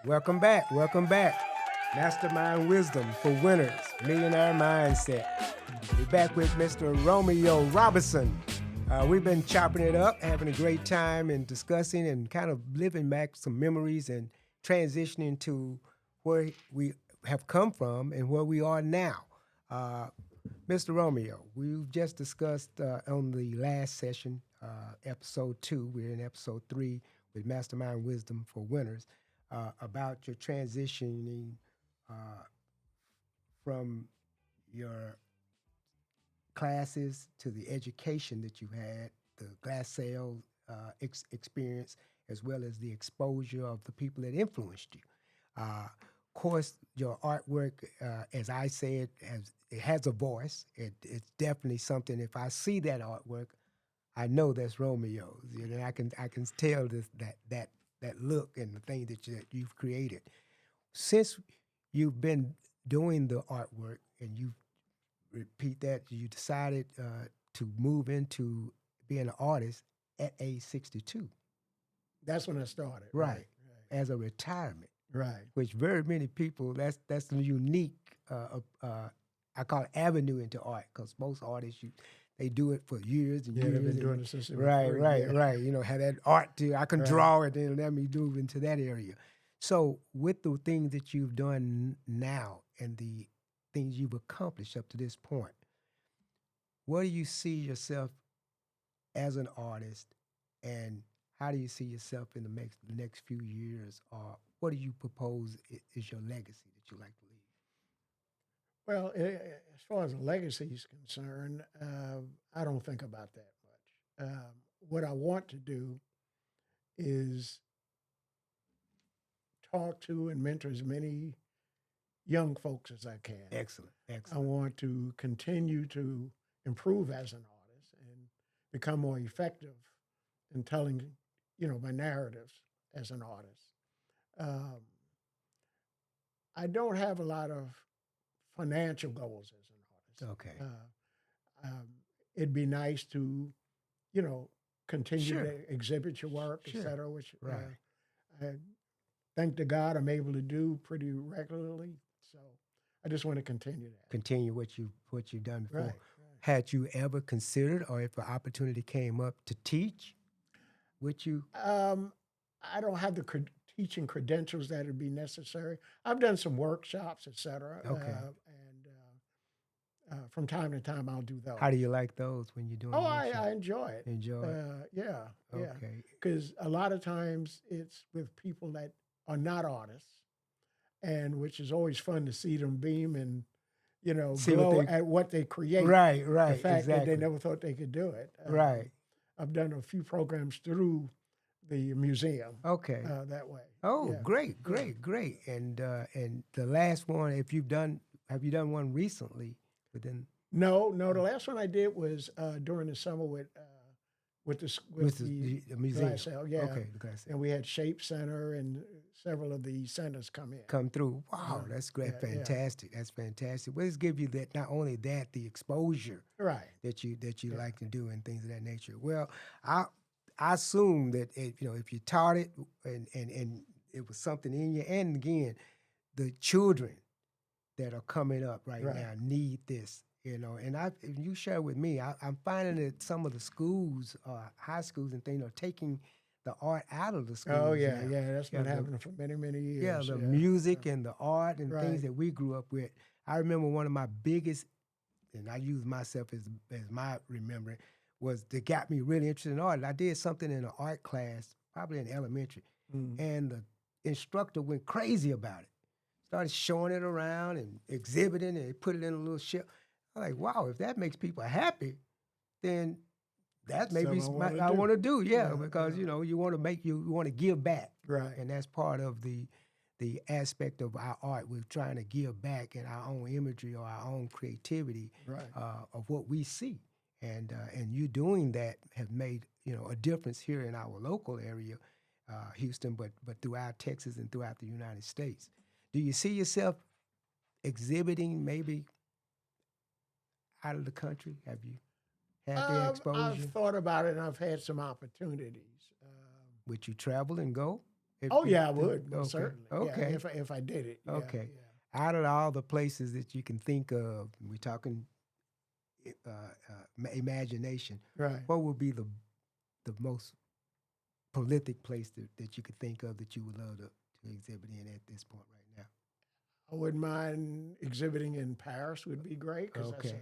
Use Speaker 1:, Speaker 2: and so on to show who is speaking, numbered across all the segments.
Speaker 1: Welcome back. Welcome back. Mastermind Wisdom for Winners, Millionaire Mindset. We're back with Mr. Romeo Robinson. We've been chopping it up, having a great time and discussing and kind of living back some memories and transitioning to where we have come from and where we are now. Uh, Mr. Romeo, we've just discussed on the last session, episode 2, we're in episode 3 with Mastermind Wisdom for Winners, about your transitioning uh, from your classes to the education that you had, the glass sales experience, as well as the exposure of the people that influenced you. Of course, your artwork, as I said, it has a voice. It's definitely something. If I see that artwork, I know that's Romeo's. You know, I can tell that look and the thing that you've created. Since you've been doing the artwork and you repeat that, you decided to move into being an artist at age 62.
Speaker 2: That's when I started.
Speaker 1: Right. As a retirement,
Speaker 2: Right.
Speaker 1: which very many people, that's a unique, I call it avenue into art, because most artists, they do it for years and
Speaker 2: Yeah,
Speaker 1: years.
Speaker 2: they've been
Speaker 1: and-
Speaker 2: doing it since they were
Speaker 1: Right,
Speaker 2: three,
Speaker 1: right,
Speaker 2: yeah.
Speaker 1: right. You know, have that art to, I can
Speaker 2: Right.
Speaker 1: draw it and let me move into that area. So with the things that you've done now and the things you've accomplished up to this point, where do you see yourself as an artist, and how do you see yourself in the next few years, or what do you propose is your legacy that you like to leave?
Speaker 2: Well, as far as legacy is concerned, I don't think about that much. What I want to do is talk to and mentor as many young folks as I can.
Speaker 1: Excellent,
Speaker 2: I
Speaker 1: excellent.
Speaker 2: want to continue to improve as an artist and become more effective in telling, my narratives as an artist. Um, I don't have a lot of financial goals as an artist.
Speaker 1: Okay.
Speaker 2: It'd be nice to, you know, continue
Speaker 1: Sure.
Speaker 2: to exhibit your work,
Speaker 1: Sure.
Speaker 2: et cetera, which
Speaker 1: Right.
Speaker 2: I thank to God I'm able to do pretty regularly. So I just want to continue that.
Speaker 1: Continue what you've done before.
Speaker 2: Right.
Speaker 1: Had you ever considered, or if an opportunity came up to teach, would you?
Speaker 2: I don't have the teaching credentials that would be necessary. I've done some workshops, et cetera.
Speaker 1: Okay.
Speaker 2: And from time to time, I'll do those.
Speaker 1: How do you like those when you're doing?
Speaker 2: Oh,
Speaker 1: workshops?
Speaker 2: I enjoy it.
Speaker 1: Enjoy it.
Speaker 2: Yeah.
Speaker 1: Okay.
Speaker 2: Because a lot of times it's with people that are not artists, and which is always fun to see them beam and,
Speaker 1: See what
Speaker 2: glow
Speaker 1: they-
Speaker 2: at what they create.
Speaker 1: Right,
Speaker 2: The
Speaker 1: right,
Speaker 2: fact that
Speaker 1: exactly.
Speaker 2: they never thought they could do it.
Speaker 1: Right.
Speaker 2: I've done a few programs through the museum
Speaker 1: Okay.
Speaker 2: that way.
Speaker 1: Oh,
Speaker 2: Yeah.
Speaker 1: great, great, great. And the last one, have you done one recently? Within
Speaker 2: No. The last one I did was during the summer with the
Speaker 1: the museum.
Speaker 2: glass sale. Yeah.
Speaker 1: Okay, the glass sale.
Speaker 2: And we had Shape Center and several of the centers come in.
Speaker 1: Come through. Wow, that's great.
Speaker 2: yeah.
Speaker 1: Fantastic. That's fantastic. Well, let's give you that. Not only that, the exposure
Speaker 2: Right.
Speaker 1: that you like to do and things of that nature. Well, I assume that if you taught it and it was something in you, and again, the children that are coming up right
Speaker 2: Right.
Speaker 1: now need this. And if you share with me, I'm finding that some of the schools, high schools and things, are taking the art out of the schools.
Speaker 2: Oh yeah,
Speaker 1: now.
Speaker 2: yeah. That's been
Speaker 1: the-
Speaker 2: happening for many, many years.
Speaker 1: Yeah, the music and the art and
Speaker 2: Right.
Speaker 1: things that we grew up with. I remember one of my biggest, and I use myself as my remembering, was that got me really interested in art. I did something in an art class, probably in elementary,
Speaker 2: Mm.
Speaker 1: and the instructor went crazy about it. Started showing it around and exhibiting it, put it in a little shelf. I'm like, wow, if that makes people happy, then that maybe
Speaker 2: Something I wanna
Speaker 1: I
Speaker 2: do.
Speaker 1: want to do,
Speaker 2: Yeah,
Speaker 1: because
Speaker 2: yeah.
Speaker 1: you want to you want to give back,
Speaker 2: Right.
Speaker 1: and that's part of the aspect of our art. We're trying to give back in our own imagery or our own creativity
Speaker 2: Right.
Speaker 1: of what we see, and you doing that have made a difference here in our local area, Houston, but throughout Texas and throughout the United States. Do you see yourself exhibiting maybe out of the country? Have you had the exposure?
Speaker 2: I've thought about it, and I've had some opportunities.
Speaker 1: Would you travel and go
Speaker 2: Oh yeah, I would most
Speaker 1: Okay.
Speaker 2: certainly.
Speaker 1: Okay.
Speaker 2: Yeah, if I did it. Yeah,
Speaker 1: Okay.
Speaker 2: yeah.
Speaker 1: Out of all the places that you can think of, we're talking imagination.
Speaker 2: Right.
Speaker 1: What would be the most prolific place that you could think of that you would love to exhibit in at this point right
Speaker 2: I wouldn't mind exhibiting in Paris would be great
Speaker 1: now?
Speaker 2: because that's
Speaker 1: Okay.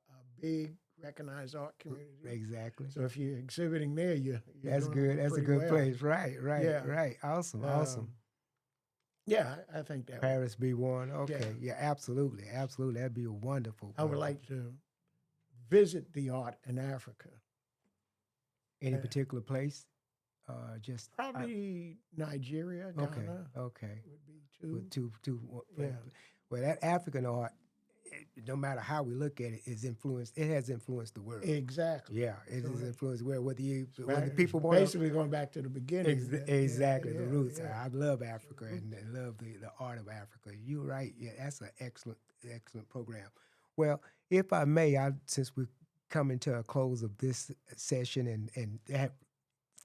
Speaker 2: a big recognized art community.
Speaker 1: Exactly.
Speaker 2: So if you're exhibiting there, you're
Speaker 1: That's
Speaker 2: doing
Speaker 1: good. That's a
Speaker 2: pretty
Speaker 1: good
Speaker 2: well.
Speaker 1: place. Right. Right.
Speaker 2: Yeah.
Speaker 1: Right. Awesome. Awesome.
Speaker 2: Um, yeah, I think that
Speaker 1: Paris be one. Okay.
Speaker 2: Yeah.
Speaker 1: Yeah. Absolutely. Absolutely. That'd be a wonderful.
Speaker 2: I would like to visit the art in Africa.
Speaker 1: Any
Speaker 2: Yeah.
Speaker 1: particular place? Just
Speaker 2: Probably Nigeria,
Speaker 1: okay.
Speaker 2: Ghana
Speaker 1: Okay.
Speaker 2: would be two.
Speaker 1: With two.
Speaker 2: Yeah.
Speaker 1: Well, that African art, no matter how we look at it, is influenced. It has influenced the world.
Speaker 2: Exactly.
Speaker 1: Yeah, it has influenced the world. Whether
Speaker 2: Back-
Speaker 1: people want
Speaker 2: basically going back to the beginning.
Speaker 1: exactly the
Speaker 2: Yeah,
Speaker 1: roots.
Speaker 2: yeah.
Speaker 1: I love Africa and love the art of Africa. You're right. Yeah, that's an excellent program. Well, if I may, since we're coming to a close of this session and have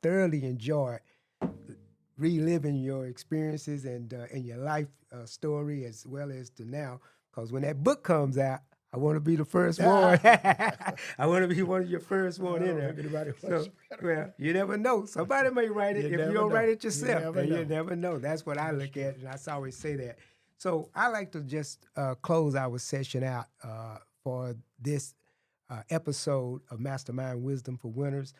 Speaker 1: thoroughly enjoyed reliving your experiences and your life story as well as to now. Because when that book comes out, I want to be the first one. I want to be one of your first one in there. So, well, you never know. Somebody may write it. If you don't write it yourself, then you never know. That's what I look at, and I always say that. So I like to just close our session out for this episode of Mastermind Wisdom for Winners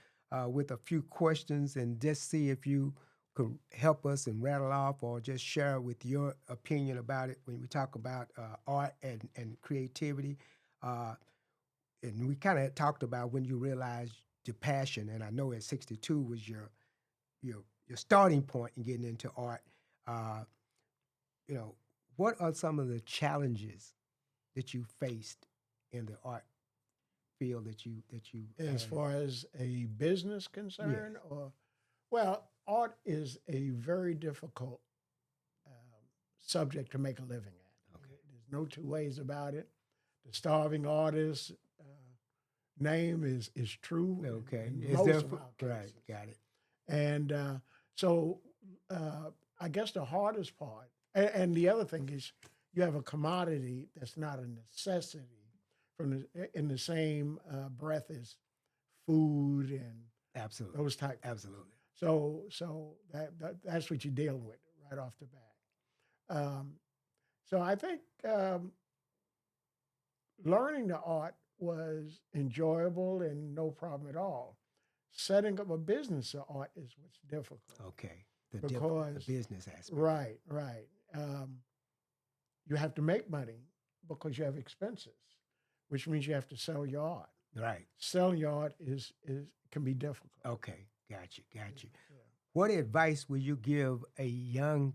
Speaker 1: with a few questions and just see if you could help us and rattle off or just share with your opinion about it when we talk about art and creativity. And we kind of talked about when you realized your passion, and I know at 62 was your starting point in getting into art. What are some of the challenges that you faced in the art field that you
Speaker 2: As far as a business concern, or well, art is a very difficult subject to make a living at.
Speaker 1: Okay.
Speaker 2: There's no two ways about it. The starving artist name is true.
Speaker 1: Okay,
Speaker 2: in
Speaker 1: is
Speaker 2: most
Speaker 1: there
Speaker 2: of our
Speaker 1: right?
Speaker 2: cases.
Speaker 1: Got it.
Speaker 2: And so I guess the hardest part, and the other thing is, you have a commodity that's not a necessity in the same breath as food and
Speaker 1: Absolutely.
Speaker 2: those type.
Speaker 1: Absolutely.
Speaker 2: So that's what you're dealing with right off the bat. So I think learning the art was enjoyable and no problem at all. Setting up a business of art is what's difficult.
Speaker 1: Okay. The business aspect.
Speaker 2: Right. You have to make money because you have expenses, which means you have to sell your art.
Speaker 1: Right.
Speaker 2: Selling your art can be difficult.
Speaker 1: Okay. Got you.
Speaker 2: Yeah.
Speaker 1: What advice would you give a young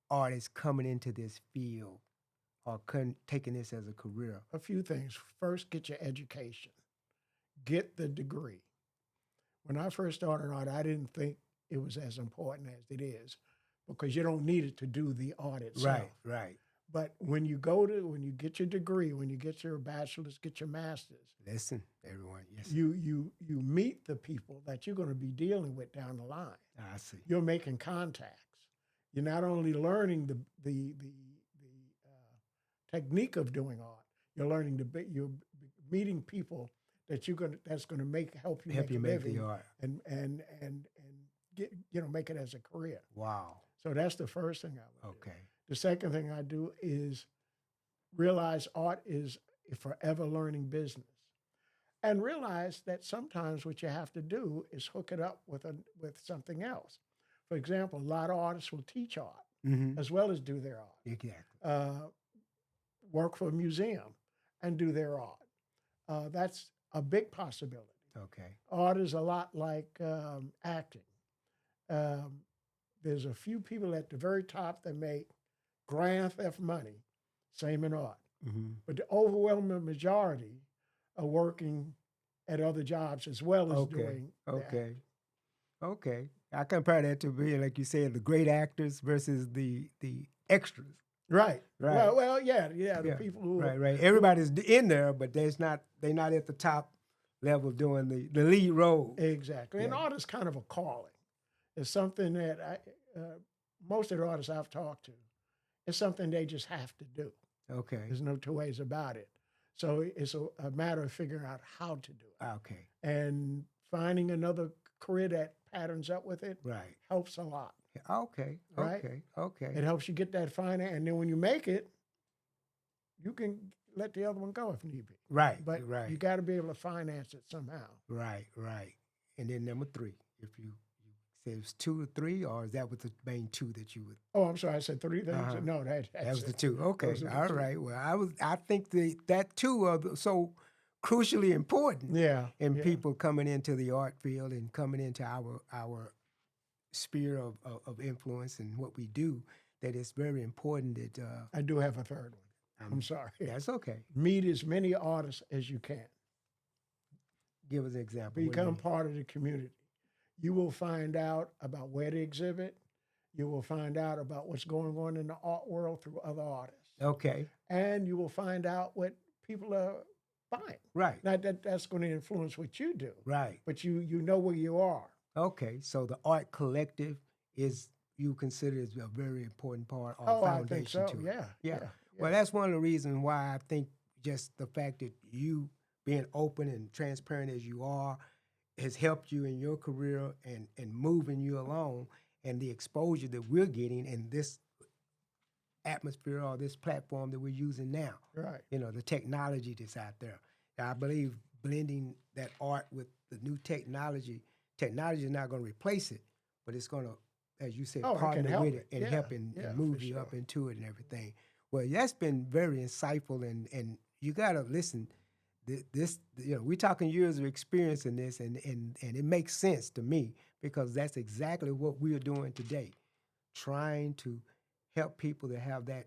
Speaker 1: artist coming into this field or taking this as a career?
Speaker 2: A few things. First, get your education. Get the degree. When I first started art, I didn't think it was as important as it is because you don't need it to do the art itself.
Speaker 1: Right.
Speaker 2: But when you get your degree, when you get your bachelor's, get your master's,
Speaker 1: Listen, everyone. Yes.
Speaker 2: you meet the people that you're going to be dealing with down the line.
Speaker 1: I see.
Speaker 2: You're making contacts. You're not only learning the technique of doing art. You're learning you're meeting people that's going to help you make
Speaker 1: the art
Speaker 2: and get make it as a career.
Speaker 1: Wow.
Speaker 2: So that's the first thing I would do.
Speaker 1: Okay.
Speaker 2: The second thing I do is realize art is a forever learning business. And realize that sometimes what you have to do is hook it up with something else. For example, a lot of artists will teach art as well as do their art.
Speaker 1: Exactly.
Speaker 2: Work for a museum and do their art. That's a big possibility.
Speaker 1: Okay.
Speaker 2: Art is a lot like acting. There's a few people at the very top that make grand theft money, same in art. But the overwhelming majority are working at other jobs as well as doing
Speaker 1: Okay. I compare that to being, like you said, the great actors versus the extras.
Speaker 2: Right. Well, yeah. The people who
Speaker 1: right. Everybody's in there, but they're not at the top level doing the lead role.
Speaker 2: Exactly.
Speaker 1: Yeah.
Speaker 2: And art is kind of a calling. is something that most of the artists I've talked to, it's something they just have to do.
Speaker 1: Okay.
Speaker 2: There's no two ways about it. So it's a matter of figuring out how to do it.
Speaker 1: Okay.
Speaker 2: And finding another career that patterns up with it
Speaker 1: Right.
Speaker 2: helps a lot.
Speaker 1: Okay.
Speaker 2: Right?
Speaker 1: Okay. Okay.
Speaker 2: It helps you get that finance, and then when you make it, you can let the other one go if need be.
Speaker 1: Right.
Speaker 2: But
Speaker 1: right.
Speaker 2: you got to be able to finance it somehow.
Speaker 1: Right. Right. And then number 3, if you said it was 2 or 3, or is that was the main 2 that you would?
Speaker 2: Oh, I'm sorry, I said 3 things.
Speaker 1: Uh-huh.
Speaker 2: No, that's
Speaker 1: That was the
Speaker 2: it.
Speaker 1: 2. Okay.
Speaker 2: Those are the
Speaker 1: All
Speaker 2: 2.
Speaker 1: right. Well, I think that 2 are so crucially important.
Speaker 2: Yeah.
Speaker 1: In
Speaker 2: yeah.
Speaker 1: people coming into the art field and coming into our sphere of influence and what we do, that it's very important that
Speaker 2: I do have a third one. I'm sorry.
Speaker 1: That's okay.
Speaker 2: Meet as many artists as you can.
Speaker 1: Give us an example. What do you
Speaker 2: Become
Speaker 1: mean?
Speaker 2: part of the community. You will find out about where to exhibit. You will find out about what's going on in the art world through other artists.
Speaker 1: Okay.
Speaker 2: And you will find out what people are buying.
Speaker 1: Right.
Speaker 2: Not that that's going to influence what you do,
Speaker 1: Right.
Speaker 2: but you know where you are.
Speaker 1: Okay. So the art collective is you consider as a very important part or
Speaker 2: Oh, I
Speaker 1: foundation
Speaker 2: think so.
Speaker 1: to it.
Speaker 2: Yeah.
Speaker 1: Yeah. Well, that's one of the reasons why I think just the fact that you being open and transparent as you are has helped you in your career and moving you along, and the exposure that we're getting in this atmosphere or this platform that we're using now.
Speaker 2: Right.
Speaker 1: You know, the technology that's out there. I believe blending that art with the new technology is not going to replace it, but it's going to, as you said,
Speaker 2: Oh, it can
Speaker 1: partner
Speaker 2: help
Speaker 1: with
Speaker 2: it.
Speaker 1: it and
Speaker 2: Yeah,
Speaker 1: help and
Speaker 2: yeah,
Speaker 1: move
Speaker 2: for
Speaker 1: you
Speaker 2: sure.
Speaker 1: up into it and everything. Well, that's been very insightful, and you got to listen. This, we're talking years of experience in this, and it makes sense to me because that's exactly what we're doing today, trying to help people to have that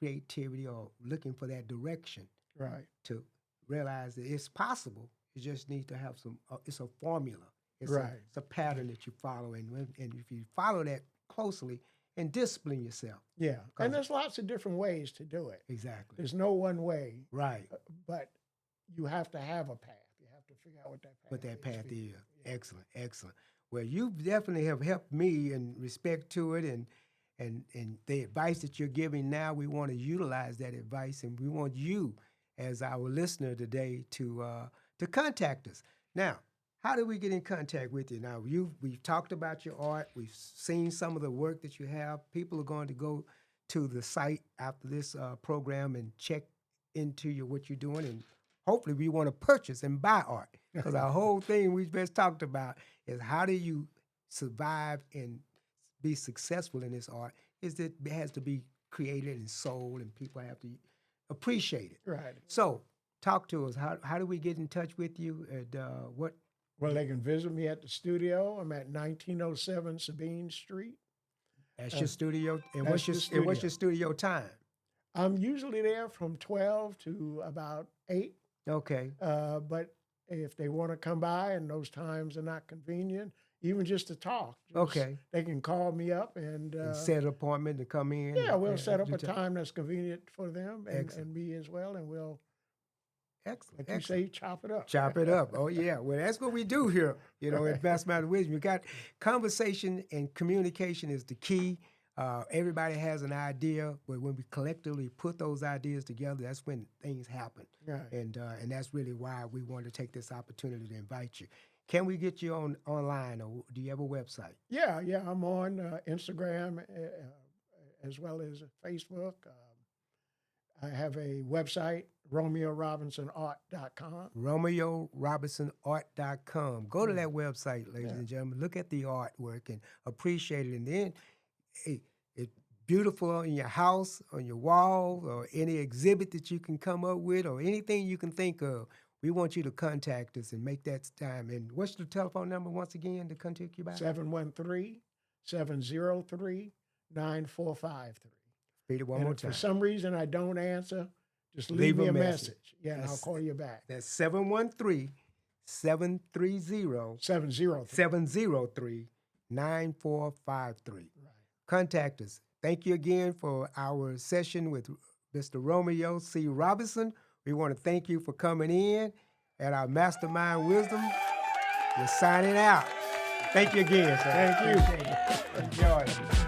Speaker 1: creativity or looking for that direction
Speaker 2: Right.
Speaker 1: to realize that it's possible. You just need to have some. It's a formula. It's
Speaker 2: Right.
Speaker 1: it's a pattern that you follow, and if you follow that closely and discipline yourself.
Speaker 2: Yeah. And there's lots of different ways to do it.
Speaker 1: Exactly.
Speaker 2: There's no one way,
Speaker 1: Right.
Speaker 2: but you have to have a path. You have to figure out what that path
Speaker 1: What that path
Speaker 2: for you.
Speaker 1: is. Excellent, excellent. Well, you definitely have helped me in respect to it, and the advice that you're giving now, we want to utilize that advice, and we want you, as our listener today, to contact us. Now, how do we get in contact with you? Now, we've talked about your art. We've seen some of the work that you have. People are going to go to the site after this program and check into what you're doing, and hopefully we want to purchase and buy art, because our whole thing we just talked about is how do you survive and be successful in this art is that it has to be created and sold, and people have to appreciate it.
Speaker 2: Right.
Speaker 1: So talk to us. How do we get in touch with you? And what?
Speaker 2: Well, they can visit me at the studio. I'm at 1907 Sabine Street.
Speaker 1: That's your studio. And
Speaker 2: that's
Speaker 1: what's
Speaker 2: the
Speaker 1: your studio time?
Speaker 2: I'm usually there from 12 to about 8.
Speaker 1: Okay.
Speaker 2: But if they want to come by and those times are not convenient, even just to talk,
Speaker 1: Okay.
Speaker 2: they can call me up and
Speaker 1: Set an appointment to come in.
Speaker 2: yeah, we'll
Speaker 1: and
Speaker 2: set up
Speaker 1: do
Speaker 2: a time that's convenient for them and me as well, and we'll,
Speaker 1: Excellent.
Speaker 2: like you say, chop it up.
Speaker 1: Chop it up. Oh, yeah. Well, that's what we do here, at Mastermind Wisdom. You got conversation and communication is the key. Everybody has an idea, but when we collectively put those ideas together, that's when things happen.
Speaker 2: Right.
Speaker 1: And that's really why we wanted to take this opportunity to invite you. Can we get you online, or do you have a website?
Speaker 2: Yeah, I'm on Instagram as well as Facebook. I have a website, RomeoRobinsonArt.com.
Speaker 1: RomeoRobinsonArt.com. Go to that website, ladies and gentlemen. Look at the artwork and appreciate it. And then it's beautiful in your house, on your walls, or any exhibit that you can come up with, or anything you can think of. We want you to contact us and make that time. And what's the telephone number once again to contact you by?
Speaker 2: 713-703-9453.
Speaker 1: Read it one more
Speaker 2: If
Speaker 1: time.
Speaker 2: for some reason I don't answer, just leave me a message. Yeah, and I'll call you back.
Speaker 1: That's 713-730.
Speaker 2: 703.
Speaker 1: 703-9453.
Speaker 2: Right.
Speaker 1: Contact us. Thank you again for our session with Mr. Romeo C. Robinson. We want to thank you for coming in at our Mastermind Wisdom. We're signing out. Thank you again, sir.
Speaker 2: Thank you.
Speaker 1: Appreciate it. Enjoy it.